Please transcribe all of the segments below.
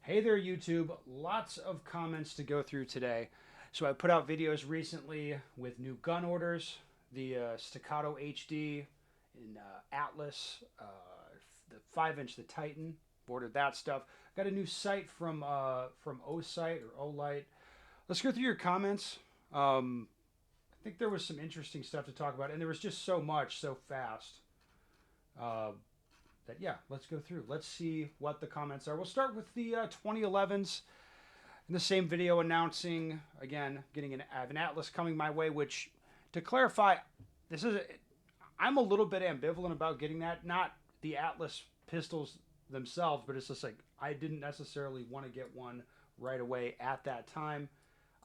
Hey there, YouTube. Lots of comments to go through today. So I put out videos recently with new gun orders, the Staccato HD in Atlas, the 5-inch, the Titan. Ordered that stuff. Got a new sight from Osight or Olight. Let's go through your comments. I think there was some interesting stuff to talk about, and there was just so much so fast. Uh, that yeah, let's go through. Let's see what the comments are. We'll start with the 2011s. In the same video, announcing again, I have an Atlas coming my way. Which, to clarify, this is I'm a little bit ambivalent about getting that. Not the Atlas pistols themselves, but it's just like I didn't necessarily want to get one right away at that time.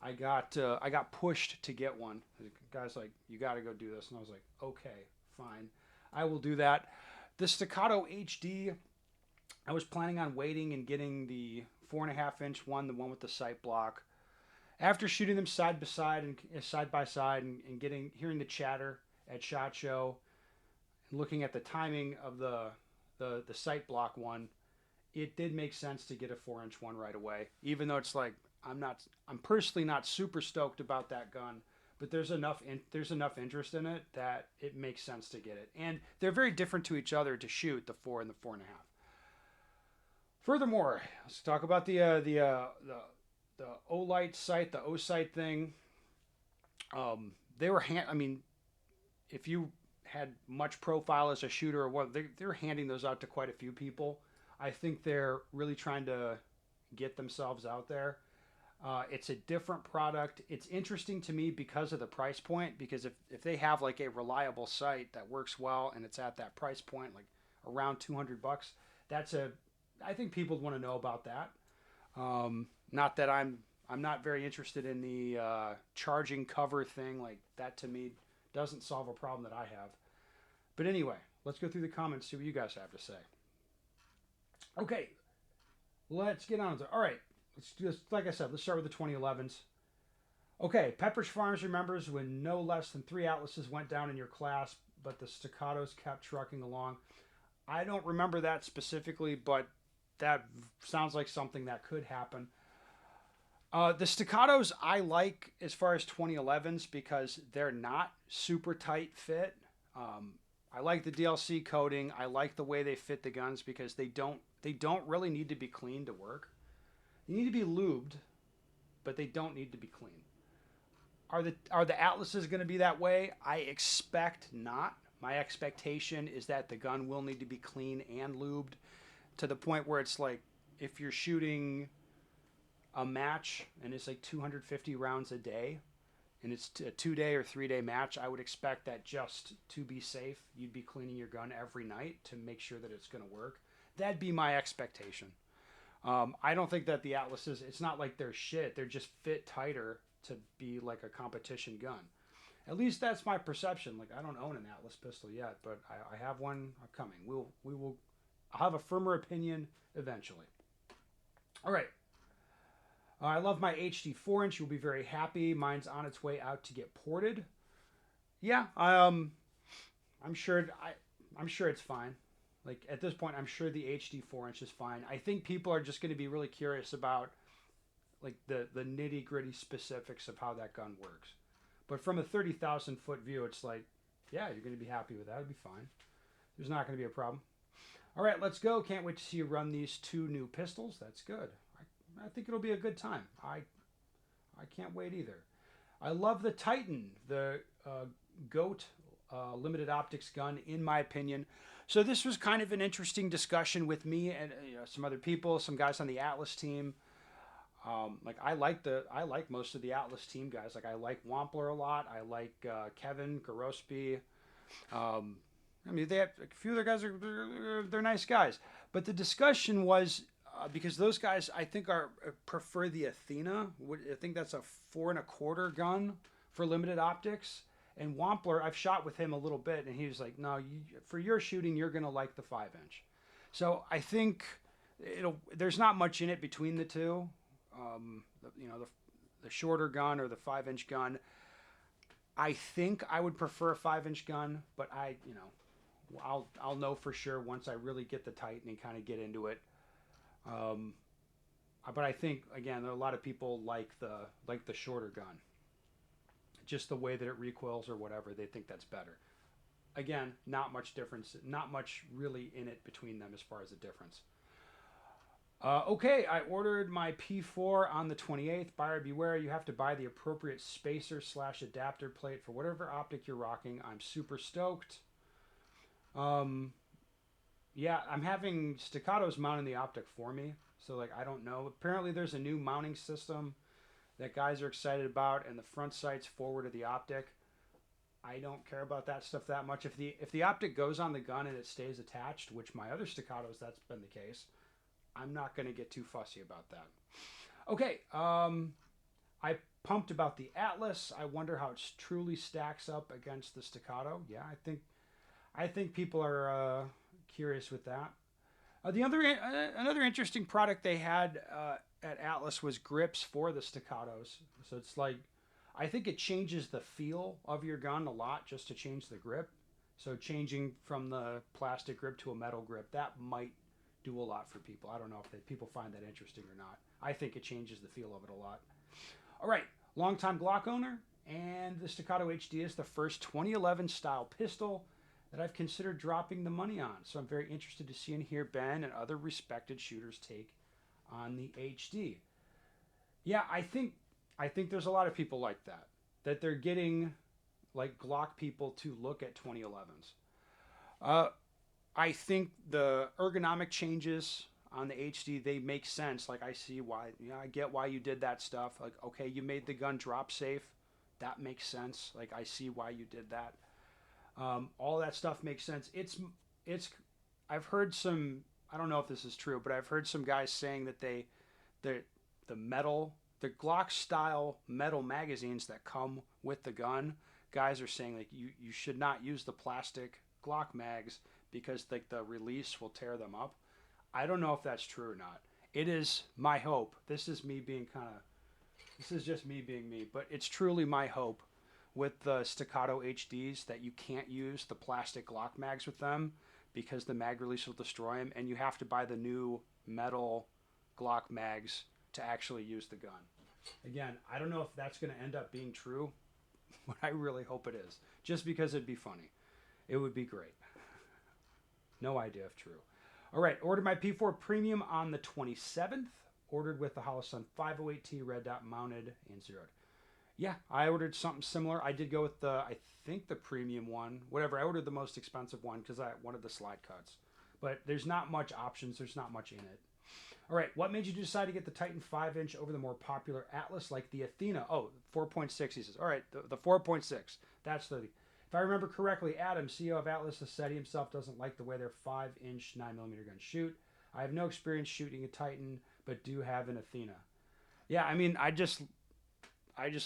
I got pushed to get one. The guy's like, you got to go do this, and I was like, okay, fine, I will do that. The Staccato HD, I was planning on waiting and getting the 4.5-inch one, the one with the sight block. After shooting them side by side, and getting hearing the chatter at Shot Show, and looking at the timing of the sight block one, it did make sense to get a 4-inch one right away. Even though it's like I'm personally not super stoked about that gun, but there's enough interest in it that it makes sense to get it. And they're very different to each other to shoot, the 4 and the 4.5. Furthermore, let's talk about the Olight sight, the O sight thing. They were I mean, if you had much profile as a shooter or what, they're handing those out to quite a few people. I think they're really trying to get themselves out there. It's a different product. It's interesting to me because of the price point. Because if they have like a reliable site that works well and it's at that price point, like around $200, that's a I think people want to know about that. Not that I'm not very interested in the charging cover thing. Like that to me doesn't solve a problem that I have. But anyway, let's go through the comments, see what you guys have to say. Okay, let's get on to it. All right, let's just like I said, let's start with the 2011s. Okay, Pepperidge Farms remembers when no less than 3 Atlases went down in your class, but the Staccatos kept trucking along. I don't remember that specifically, but that sounds like something that could happen. The Staccatos I like as far as 2011s because they're not super tight fit. Um, I like the DLC coating. I like the way they fit the guns because they don't really need to be clean to work. They need to be lubed, but they don't need to be clean. Are the Atlases going to be that way? I expect not. My expectation is that the gun will need to be clean and lubed to the point where it's like if you're shooting a match and it's like 250 rounds a day and it's a 2-day or 3-day match, I would expect that just to be safe, you'd be cleaning your gun every night to make sure that it's going to work. That'd be my expectation. I don't think that the Atlases, it's not like they're shit. They're just fit tighter to be like a competition gun. At least that's my perception. Like I don't own an Atlas pistol yet, but I have one coming. We will. I'll have a firmer opinion eventually. All right. I love my HD 4-inch. You'll be very happy. Mine's on its way out to get ported. Yeah. I'm sure. I'm sure it's fine. Like at this point, I'm sure the HD 4-inch is fine. I think people are just going to be really curious about like the nitty gritty specifics of how that gun works. But from a 30,000 foot view, it's like, yeah, you're going to be happy with that. It'll be fine. There's not going to be a problem. All right, let's go. Can't wait to see you run these 2 new pistols. That's good. I think it'll be a good time. I can't wait either. I love the Titan, the GOAT limited optics gun, in my opinion. So this was kind of an interesting discussion with me and some other people, some guys on the Atlas team. Like I like most of the Atlas team guys. Like I like Wampler a lot. I like Kevin Garospi. Um, I mean, they have a few other guys they're nice guys. But the discussion was because those guys I think are prefer the Athena. I think that's a 4.25 gun for limited optics. And Wampler, I've shot with him a little bit, and he was like, "No, for your shooting, you're gonna like the 5-inch." So I think there's not much in it between the two. The shorter gun or the 5-inch gun. I think I would prefer a 5-inch gun, but I'll know for sure once I really get the Titan and kind of get into it. Um, but I think again, there are a lot of people like the shorter gun, just the way that it recoils or whatever. They think that's better. Again, not much difference, not much really in it between them as far as the difference. Okay, I ordered my P4 on the 28th. Buyer beware, you have to buy the appropriate spacer slash adapter plate for whatever optic you're rocking. I'm super stoked. Um, yeah, I'm having Staccatos mounting the optic for me. So, like, I don't know. Apparently, there's a new mounting system that guys are excited about, and the front sight's forward of the optic. I don't care about that stuff that much. If the optic goes on the gun and it stays attached, which my other Staccatos that's been the case, I'm not going to get too fussy about that. Okay, I pumped about the Atlas. I wonder how it truly stacks up against the Staccato. Yeah, I think people are curious with that. Another interesting product they had at Atlas was grips for the Staccatos. So it's like I think it changes the feel of your gun a lot just to change the grip. So changing from the plastic grip to a metal grip, that might do a lot for people. I don't know if people find that interesting or not. I think it changes the feel of it a lot. All right, longtime Glock owner, and the Staccato HD is the first 2011 style pistol that I've considered dropping the money on. So I'm very interested to see and hear Ben and other respected shooters take on the HD. Yeah, I think there's a lot of people like that they're getting like Glock people to look at 2011s. Uh, I think the ergonomic changes on the HD they make sense. Like I see why, I get why you did that stuff. Like okay, you made the gun drop safe. That makes sense. Like I see why you did that. All that stuff makes sense. It's I've heard some. I don't know if this is true, but I've heard some guys saying that the the metal the Glock style metal magazines that come with the gun. Guys are saying like you should not use the plastic Glock mags because like the release will tear them up. I don't know if that's true or not. It is my hope. This is me being kind of. This is just me being me, but it's truly my hope with the Staccato HDs that you can't use the plastic Glock mags with them because the mag release will destroy them, and you have to buy the new metal Glock mags to actually use the gun. Again, I don't know if that's going to end up being true, but I really hope it is. Just because it'd be funny. It would be great. No idea if true. All right, ordered my P4 Premium on the 27th. Ordered with the Holosun 508T red dot mounted and zeroed. Yeah, I ordered something similar. I did go with I think the premium one. Whatever, I ordered the most expensive one because I wanted the slide cuts. But there's not much options. There's not much in it. All right, what made you decide to get the Titan 5-inch over the more popular Atlas like the Athena? Oh, 4.6, he says. All right, the 4.6. That's the... If I remember correctly, Adam, CEO of Atlas, has said he himself doesn't like the way their 5-inch 9mm guns shoot. I have no experience shooting a Titan, but do have an Athena. Yeah, I mean, I just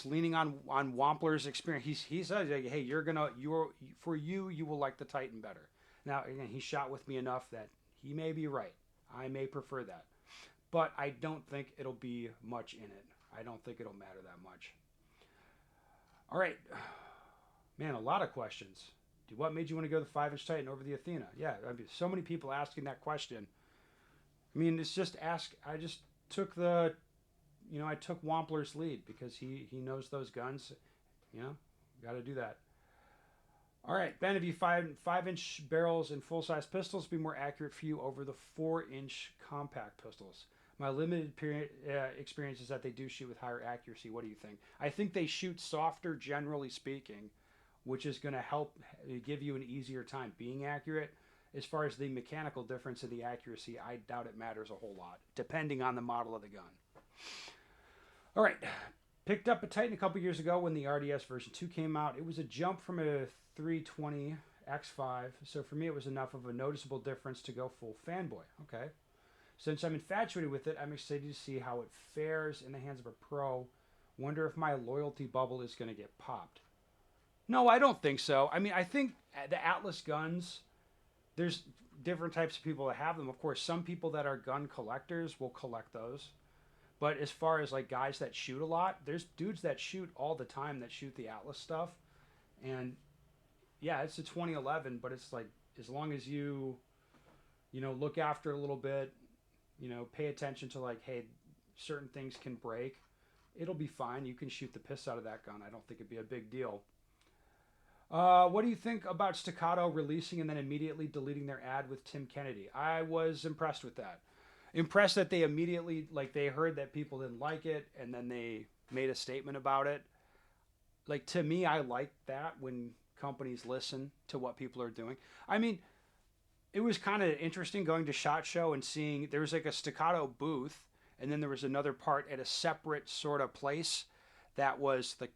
leaning on Wampler's experience. He says, like, hey, you will like the Titan better. Now, again, he shot with me enough that he may be right. I may prefer that. But I don't think it'll be much in it. I don't think it'll matter that much. All right. Man, a lot of questions. What made you want to go the 5-inch Titan over the Athena? Yeah, I mean, so many people asking that question. I mean, it's just ask. I just took I took Wampler's lead because he knows those guns. Got to do that. All right, Ben, if you 5-inch barrels and full-size pistols be more accurate for you over the 4-inch compact pistols? My limited experience is that they do shoot with higher accuracy. What do you think? I think they shoot softer, generally speaking, which is going to help give you an easier time being accurate. As far as the mechanical difference in the accuracy, I doubt it matters a whole lot, depending on the model of the gun. All right. Picked up a Titan a couple years ago when the RDS version 2 came out. It was a jump from a 320 X5, so for me it was enough of a noticeable difference to go full fanboy. Okay. Since I'm infatuated with it, I'm excited to see how it fares in the hands of a pro. Wonder if my loyalty bubble is going to get popped. No, I don't think so. I mean, I think the Atlas guns, there's different types of people that have them. Of course, some people that are gun collectors will collect those. But as far as like guys that shoot a lot, there's dudes that shoot all the time that shoot the Atlas stuff. And yeah, it's a 2011, but it's like as long as you look after it a little bit, pay attention to like, hey, certain things can break. It'll be fine. You can shoot the piss out of that gun. I don't think it'd be a big deal. What do you think about Staccato releasing and then immediately deleting their ad with Tim Kennedy? I was impressed with that. Impressed that they immediately, like, they heard that people didn't like it and then they made a statement about it. Like, to me, I like that when companies listen to what people are doing. I mean, it was kind of interesting going to SHOT Show and seeing there was like a Staccato booth, and then there was another part at a separate sort of place that was the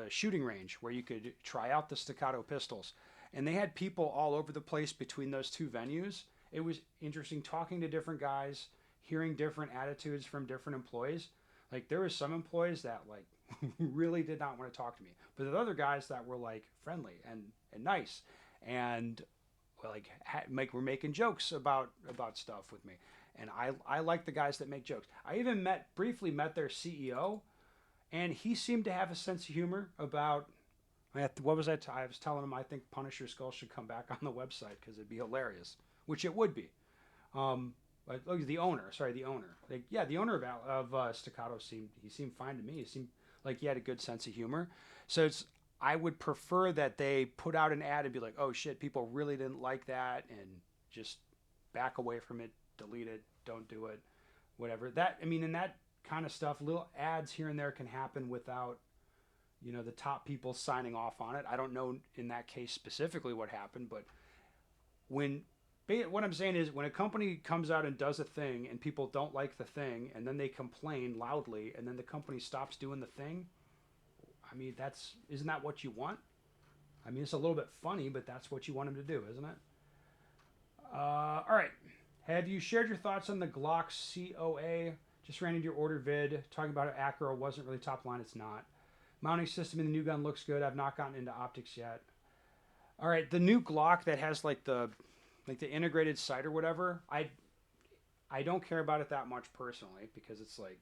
shooting range where you could try out the Staccato pistols. And they had people all over the place between those two venues. It was interesting talking to different guys, hearing different attitudes from different employees. Like, there was some employees that like really did not want to talk to me, but there were other guys that were like friendly and nice, and like were making jokes about stuff with me. And I like the guys that make jokes. I even briefly met their CEO, and he seemed to have a sense of humor about what was that? I was telling him I think Punisher Skull should come back on the website because it'd be hilarious, which it would be. But look, the owner. Like, yeah, the owner of Staccato seemed fine to me. He seemed like he had a good sense of humor. So I would prefer that they put out an ad and be like, oh shit, people really didn't like that, and just back away from it, delete it, don't do it, whatever. And that kind of stuff, little ads here and there can happen without, the top people signing off on it. I don't know in that case specifically what happened, but what I'm saying is when a company comes out and does a thing and people don't like the thing and then they complain loudly and then the company stops doing the thing, I mean, isn't that what you want? I mean, it's a little bit funny, but that's what you want them to do, isn't it? All right. Have you shared your thoughts on the Glock COA? Just ran into your order vid talking about how Acro wasn't really top line. It's not. Mounting system in the new gun looks good. I've not gotten into optics yet. All right, the new Glock that has like the integrated sight or whatever, I don't care about it that much personally because it's like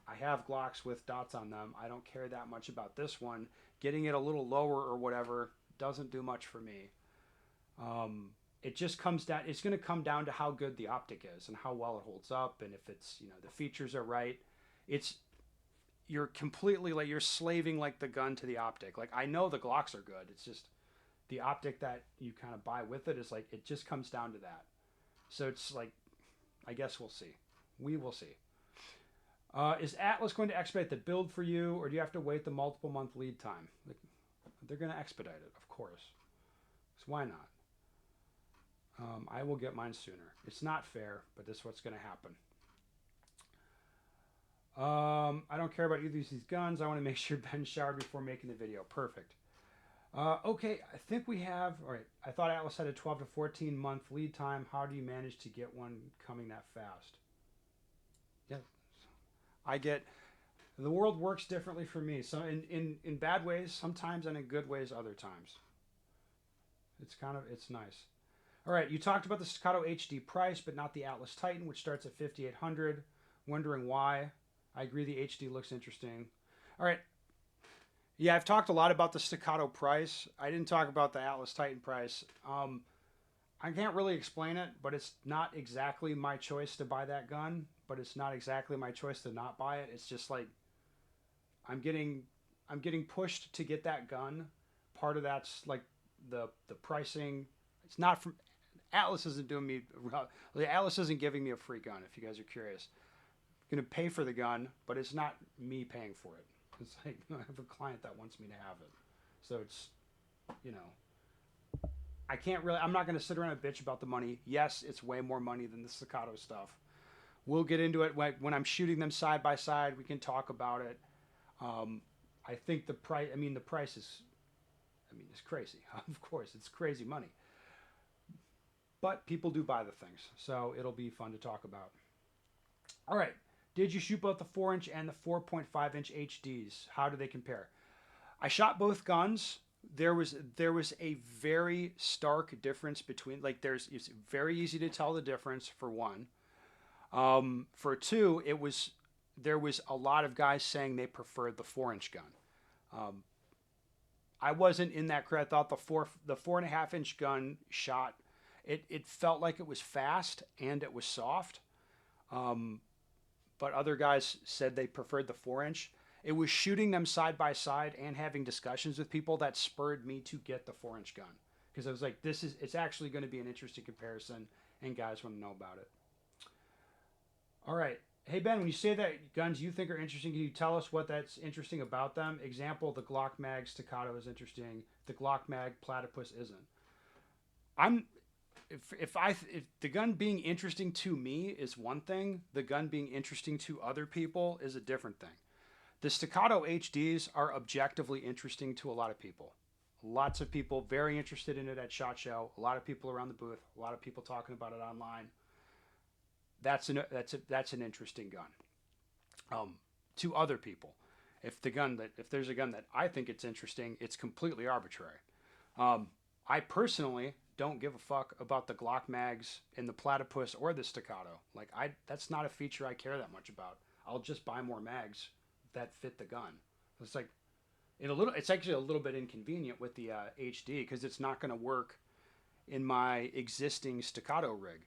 I have Glocks with dots on them. I don't care that much about this one. Getting it a little lower or whatever doesn't do much for me. It just comes down. It's going to come down to how good the optic is and how well it holds up, and if it's the features are right. You're completely like you're slaving like the gun to the optic. Like, I know the Glocks are good. It's just the optic that you kind of buy with it is like it just comes down to that. So it's like, I guess we'll see. We will see. Is Atlas going to expedite the build for you, or do you have to wait the multiple month lead time? Like, they're going to expedite it, of course. So why not? I will get mine sooner. It's not fair, but this is what's going to happen. I don't care about either of these guns. I want to make sure Ben showered before making the video. Perfect. Okay, I think we have... All right, I thought Atlas had a 12 to 14 month lead time. How do you manage to get one coming that fast? Yeah, I get... The world works differently for me. So in bad ways sometimes, and in good ways other times. It's nice. All right, you talked about the Staccato HD price, but not the Atlas Titan, which starts at $5,800. Wondering why. I agree the HD looks interesting. All right. Yeah, I've talked a lot about the Staccato price. I didn't talk about the Atlas Titan price. I can't really explain it, but it's not exactly my choice to buy that gun, but it's not exactly my choice to not buy it. It's just like I'm getting pushed to get that gun. Part of that's like the pricing. It's not from Atlas isn't doing me. Atlas isn't giving me a free gun. If you guys are curious. Going to pay for the gun, but it's not me paying for it. It's like I have a client that wants me to have it. So it's, I'm not going to sit around and bitch about the money. Yes, it's way more money than the Staccato stuff. We'll get into it when I'm shooting them side by side. We can talk about it. I think the price is, it's crazy. Of course, it's crazy money. But people do buy the things, so it'll be fun to talk about. All right. Did you shoot both the 4-inch and the 4.5-inch HDs? How do they compare? I shot both guns. There was a very stark difference between, it's very easy to tell the difference for one. For two, there was a lot of guys saying they preferred the 4-inch gun. I wasn't in that crowd. I thought the 4.5-inch gun shot, it felt like it was fast and it was soft. but other guys said they preferred the 4-inch. It was shooting them side by side and having discussions with people that spurred me to get the 4-inch gun, because I was like, it's actually going to be an interesting comparison, and guys want to know about it. All right. Hey Ben, when you say that guns you think are interesting, can you tell us what that's interesting about them? Example: the Glock Mag Staccato is interesting. The Glock Mag Platypus isn't. I'm if the gun being interesting to me is one thing, the gun being interesting to other people is a different thing. The Staccato HDs are objectively interesting to a lot of people. Lots of people very interested in it at SHOT Show. A lot of people around the booth. A lot of people talking about it online. That's an interesting gun. To other people, if there's a gun that I think it's interesting, it's completely arbitrary. I personally don't give a fuck about the Glock mags in the Platypus or the Staccato. Like that's not a feature I care that much about. I'll just buy more mags that fit the gun. It's like it's actually a little bit inconvenient with the HD, because it's not going to work in my existing Staccato rig.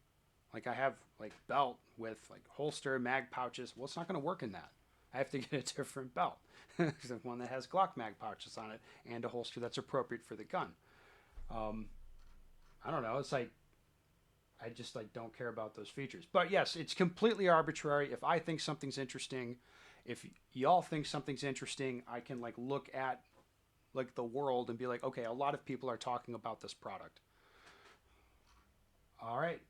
Like I have like belt with like holster, mag pouches. Well, it's not going to work in that. I have to get a different belt, one that has Glock mag pouches on it and a holster that's appropriate for the gun. I don't know. It's like I just like don't care about those features. But yes, it's completely arbitrary. If I think something's interesting, if y'all think something's interesting, I can like look at like the world and be like, okay, a lot of people are talking about this product. All right.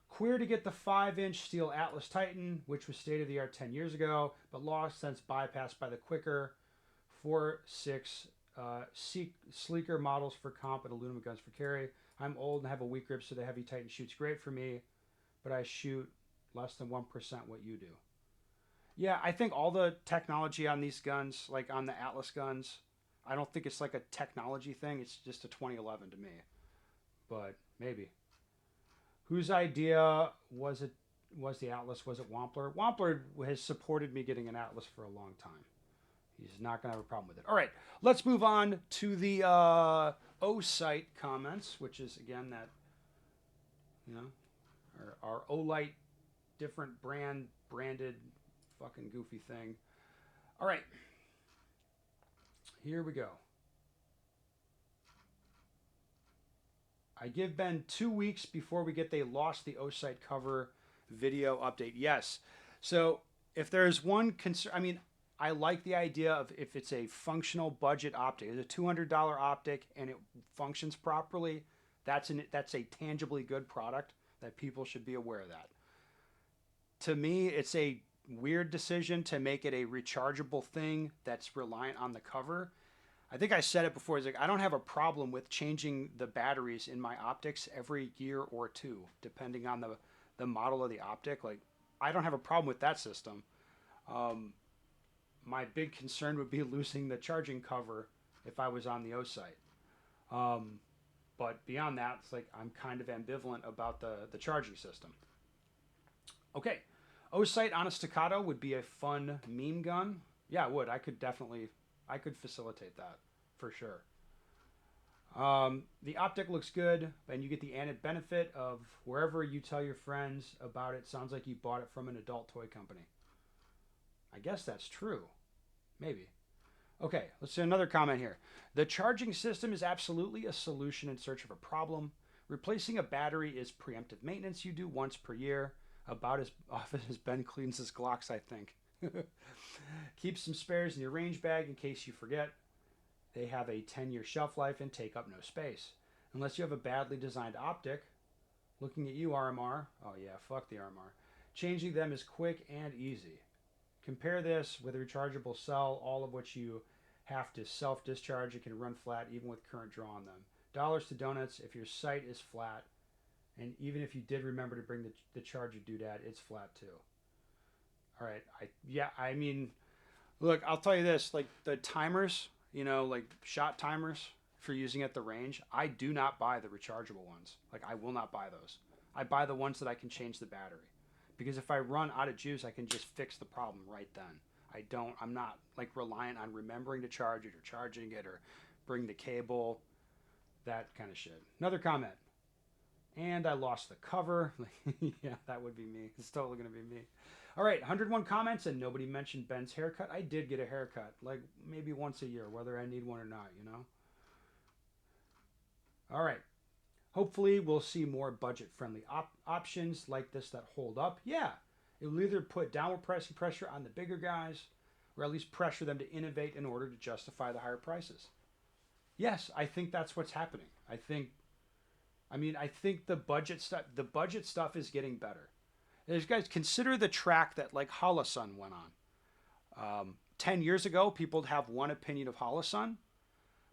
Queer to get the 5-inch steel Atlas Titan, which was state of the art 10 years ago, but lost since bypassed by the quicker 4.6 sleeker models for comp and aluminum guns for carry. I'm old and have a weak grip, so the heavy Titan shoots great for me, but I shoot less than 1% what you do. Yeah, I think all the technology on these guns, like on the Atlas guns, I don't think it's like a technology thing. It's just a 2011 to me. But maybe. Whose idea was it? Was the Atlas? Was it Wampler? Wampler has supported me getting an Atlas for a long time. He's not going to have a problem with it. All right, let's move on to the O-Site comments, which is, again, that, our O-Lite different branded fucking goofy thing. All right, here we go. I give Ben 2 weeks before we get the Lost the O-Site cover video update. Yes. So if there's one concern, I mean, I like the idea of if it's a functional budget optic, it's a $200 optic and it functions properly, that's a tangibly good product that people should be aware of that. To me, it's a weird decision to make it a rechargeable thing that's reliant on the cover. I think I said it before. It's like I don't have a problem with changing the batteries in my optics every year or two, depending on the model of the optic. Like I don't have a problem with that system. My big concern would be losing the charging cover if I was on the O-Site. But beyond that, it's like I'm kind of ambivalent about the charging system. Okay, O-Site on a Staccato would be a fun meme gun. Yeah, it would. I could facilitate that for sure. The optic looks good, and you get the added benefit of wherever you tell your friends about it. Sounds like you bought it from an adult toy company. I guess that's true. Maybe. Okay, let's see another comment here. The charging system is absolutely a solution in search of a problem. Replacing a battery is preemptive maintenance you do once per year, about as often as Ben cleans his Glocks, I think. Keep some spares in your range bag in case you forget. They have a 10-year shelf life and take up no space. Unless you have a badly designed optic. Looking at you, RMR. Oh yeah, fuck the RMR. Changing them is quick and easy. Compare this with a rechargeable cell, all of which you have to self-discharge. It can run flat even with current draw on them. Dollars to donuts if your sight is flat. And even if you did remember to bring the charger doodad, it's flat too. All right. I mean, look, I'll tell you this, like the timers, like shot timers for using at the range, I do not buy the rechargeable ones. Like I will not buy those. I buy the ones that I can change the battery. Because if I run out of juice, I can just fix the problem right then. I'm not like reliant on remembering to charge it or charging it or bring the cable, that kind of shit. Another comment. And I lost the cover. Yeah, that would be me. It's totally going to be me. All right, 101 comments, and nobody mentioned Ben's haircut. I did get a haircut, like maybe once a year, whether I need one or not, you know? All right. Hopefully, we'll see more budget friendly options like this that hold up. Yeah, it will either put downward pricing pressure on the bigger guys or at least pressure them to innovate in order to justify the higher prices. Yes, I think that's what's happening. I think the budget stuff is getting better. There's guys consider the track that like Holosun went on. 10 years ago, people would have one opinion of Holosun,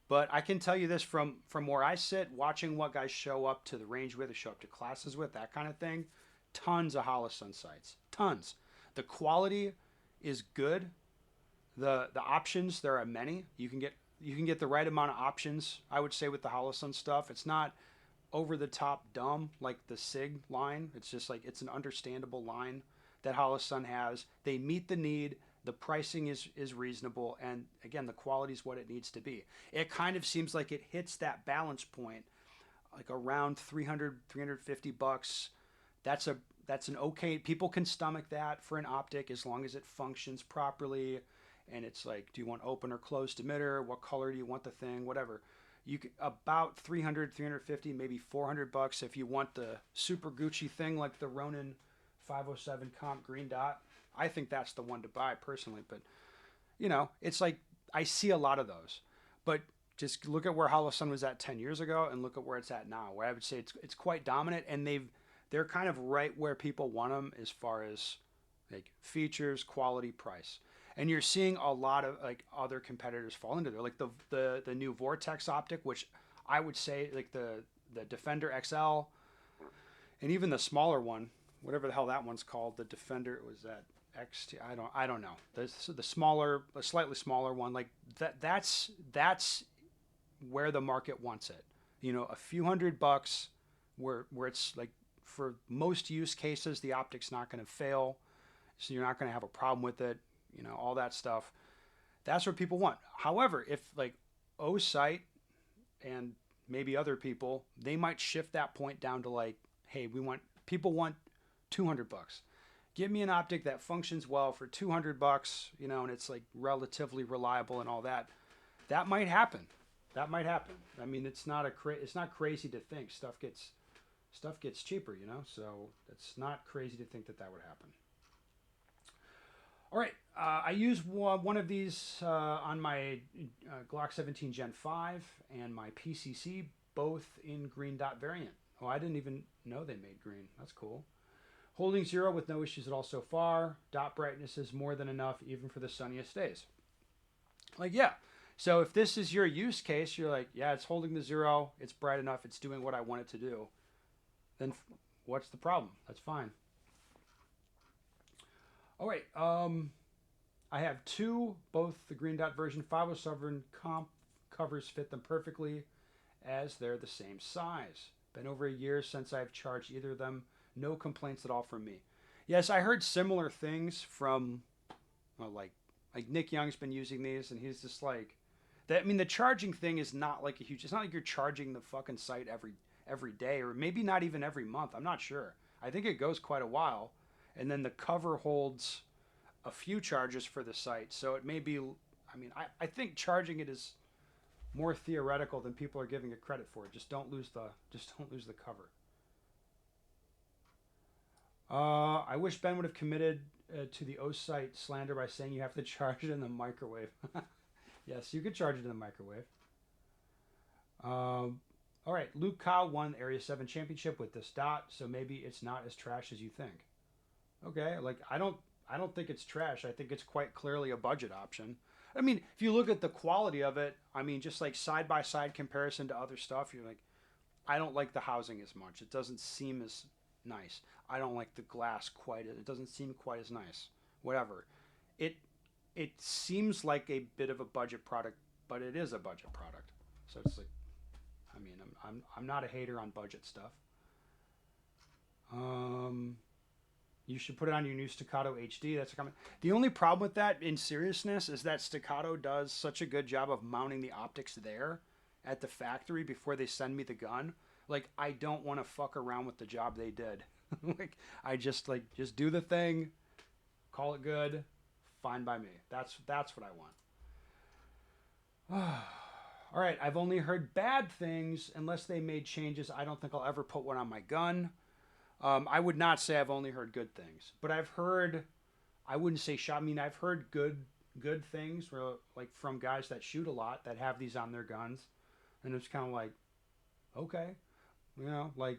but I can tell you this from where I sit, watching what guys show up to the range with, or show up to classes with, that kind of thing. Tons of Holosun sites, tons. The quality is good. The options, there are many. You can get the right amount of options. I would say with the Holosun stuff, it's not over the top dumb like the Sig line. It's just like it's an understandable line that Holosun has. They meet the need. The pricing is reasonable, and again, the quality is what it needs to be. It kind of seems like it hits that balance point, like around 300, 350 bucks. That's a that's an okay. People can stomach that for an optic as long as it functions properly. And it's like, do you want open or closed emitter? What color do you want the thing? Whatever. You can, about 300, 350, maybe 400 bucks if you want the super Gucci thing like the Ronin 507 comp green dot. I think that's the one to buy personally, but it's like I see a lot of those. But just look at where Holosun was at 10 years ago and look at where it's at now, where I would say it's quite dominant, and they're kind of right where people want them as far as like features, quality, price. And you're seeing a lot of like other competitors fall into there, like the new Vortex optic, which I would say like the Defender XL, and even the smaller one, whatever the hell that one's called, the Defender, was that XT? I don't know. The smaller, a slightly smaller one, like that's where the market wants it. A few $100, where it's like for most use cases, the optic's not going to fail, so you're not going to have a problem with it. All that stuff. That's what people want. However, if like O-Site and maybe other people, they might shift that point down to like, hey, people want 200 bucks. Give me an optic that functions well for 200 bucks, and it's like relatively reliable and all that. That might happen. That might happen. I mean, it's not crazy to think stuff gets cheaper, so it's not crazy to think that would happen. All right, I use one of these on my Glock 17 Gen 5 and my PCC, both in green dot variant. Oh, I didn't even know they made green. That's cool. Holding 0 with no issues at all so far. Dot brightness is more than enough even for the sunniest days. Like, yeah. So if this is your use case, you're like, yeah, it's holding the 0. It's bright enough. It's doing what I want it to do. Then what's the problem? That's fine. All right, I have two, both the green dot version 507 comp covers fit them perfectly as they're the same size. Been over a year since I've charged either of them. No complaints at all from me. Yes, I heard similar things from, well, like Nick Young's been using these, and he's just like, that. I mean, the charging thing is not like a huge. It's not like you're charging the fucking site every day, or maybe not even every month. I'm not sure. I think it goes quite a while, and then the cover holds a few charges for the site, so it may be. I think charging it is more theoretical than people are giving it credit for. Just don't lose the cover. I wish Ben would have committed to the O-Site slander by saying you have to charge it in the microwave. Yes, you could charge it in the microwave. All right, Luke Kyle won Area 7 championship with this dot, so maybe it's not as trash as you think. Okay, like I don't think it's trash. I think it's quite clearly a budget option. I mean, if you look at the quality of it, just like side by side comparison to other stuff, you're like, I don't like the housing as much. It doesn't seem as nice. I don't like the glass quite. It doesn't seem quite as nice. Whatever. It it seems like a bit of a budget product, but it is a budget product. So it's like, I'm not a hater on budget stuff. Um, you should put it on your new Staccato HD. That's a comment. The only problem with that, in seriousness, is that Staccato does such a good job of mounting the optics there at the factory before they send me the gun. Like, I don't want to fuck around with the job they did. Like, I just do the thing. Call it good. Fine by me. That's what I want. All right, I've only heard bad things. Unless they made changes, I don't think I'll ever put one on my gun. I would not say I've only heard good things, but I've heard. I wouldn't say shot. I mean, I've heard good things, where, like from guys that shoot a lot that have these on their guns, and it's kind of like, okay, like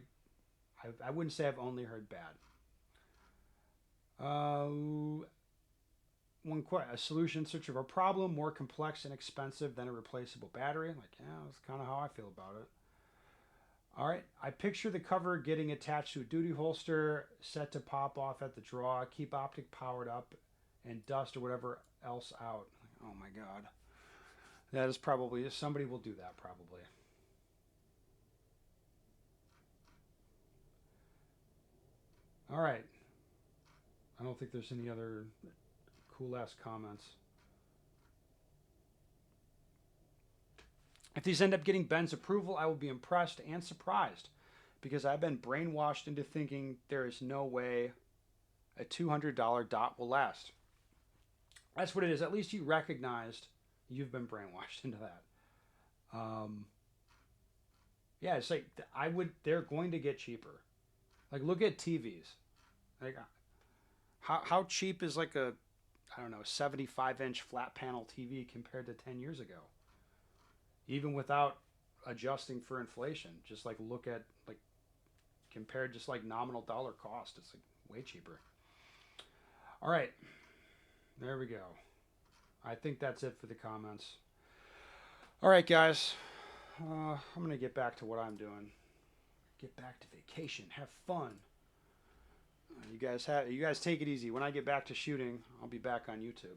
I wouldn't say I've only heard bad. Uh, a solution in search of a problem more complex and expensive than a replaceable battery. Like, yeah, that's kind of how I feel about it. All right, I picture the cover getting attached to a duty holster, set to pop off at the draw, keep optic powered up, and dust or whatever else out. Oh my god, that is probably somebody will do that probably. All right, I don't think there's any other cool ass comments. If these end up getting Ben's approval, I will be impressed and surprised because I've been brainwashed into thinking there is no way a $200 dot will last. That's what it is. At least you recognized you've been brainwashed into that. Um, yeah, it's like I would. They're going to get cheaper. Like look at TVs. Like how cheap is like a I don't know 75-inch flat panel TV compared to 10 years ago? Even without adjusting for inflation, just like look at like compared just like nominal dollar cost, it's like way cheaper. All right, there we go. I think that's it for the comments. All right, guys, I'm gonna get back to what I'm doing. Get back to vacation, have fun. You guys take it easy. When I get back to shooting, I'll be back on YouTube.